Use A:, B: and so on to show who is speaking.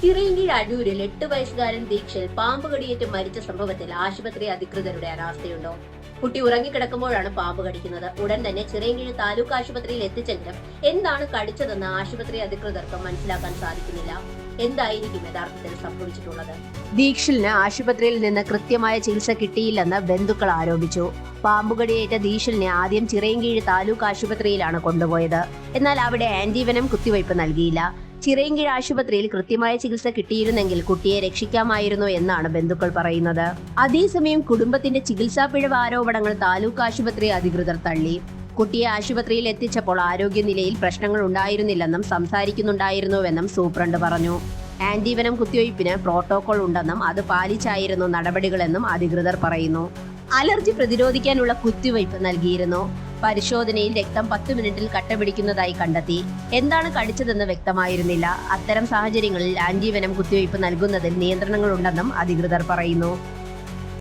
A: ചിറയൻകീഴ് അടൂരിൽ 8 വയസ്സുകാരൻ ദീക്ഷൽ പാമ്പ് കടിയേറ്റ് മരിച്ച സംഭവത്തിൽ ആശുപത്രി അധികൃതരുടെ അനാസ്ഥയുണ്ടോ? കുട്ടി ഉറങ്ങിക്കിടക്കുമ്പോഴാണ് പാമ്പ് കടിക്കുന്നത്. ഉടൻ തന്നെ ചിറയൻകീഴ് താലൂക്ക് ആശുപത്രിയിൽ എത്തിച്ചെങ്കിലും എന്താണ് കടിച്ചതെന്ന് ആശുപത്രി അധികൃതർക്ക് മനസ്സിലാക്കാൻ സാധിക്കുന്നില്ല. എന്തായിരിക്കും യഥാർത്ഥത്തിൽ സംഭവിച്ചിട്ടുള്ളത്? ദീക്ഷലിന് ആശുപത്രിയിൽ നിന്ന് കൃത്യമായ ചികിത്സ കിട്ടിയില്ലെന്ന് ബന്ധുക്കൾ ആരോപിച്ചു. പാമ്പുകടിയേറ്റ ദീക്ഷലിനെ ആദ്യം ചിറയൻകീഴ് താലൂക്ക് ആശുപത്രിയിലാണ് കൊണ്ടുപോയത്. എന്നാൽ അവിടെ ആന്റിവെനം കുത്തിവയ്പ് നൽകിയില്ല. ചിറയൻകീഴ് ആശുപത്രിയിൽ കൃത്യമായ ചികിത്സ കിട്ടിയിരുന്നെങ്കിൽ കുട്ടിയെ രക്ഷിക്കാമായിരുന്നു എന്നാണ് ബന്ധുക്കൾ പറയുന്നത്. അതേസമയം കുടുംബത്തിന്റെ ചികിത്സാ പിഴവ് ആരോപണങ്ങൾ താലൂക്ക് ആശുപത്രി അധികൃതർ തള്ളി. കുട്ടിയെ ആശുപത്രിയിൽ എത്തിച്ചപ്പോൾ ആരോഗ്യനിലയിൽ പ്രശ്നങ്ങൾ ഉണ്ടായിരുന്നില്ലെന്നും സംസാരിക്കുന്നുണ്ടായിരുന്നുവെന്നും സൂപ്രണ്ട് പറഞ്ഞു. ആന്റിവെനം കുത്തിവയ്പ്പിന് പ്രോട്ടോകോൾ ഉണ്ടെന്നും അത് പാലിച്ചായിരുന്നു നടപടികളെന്നും അധികൃതർ പറയുന്നു. അലർജി പ്രതിരോധിക്കാനുള്ള കുത്തിവയ്പ് നൽകിയിരുന്നു. പരിശോധനയിൽ രക്തം 10 മിനിറ്റിൽ കട്ടപിടിക്കുന്നതായി കണ്ടെത്തി. എന്താണ് കടിച്ചതെന്ന് വ്യക്തമായിരുന്നില്ല. അത്തരം സാഹചര്യങ്ങളിൽ ആന്റിവെനം കുത്തിവയ്പ് നൽകുന്നതിൽ നിയന്ത്രണങ്ങളുണ്ടെന്നും അധികൃതർ പറയുന്നു.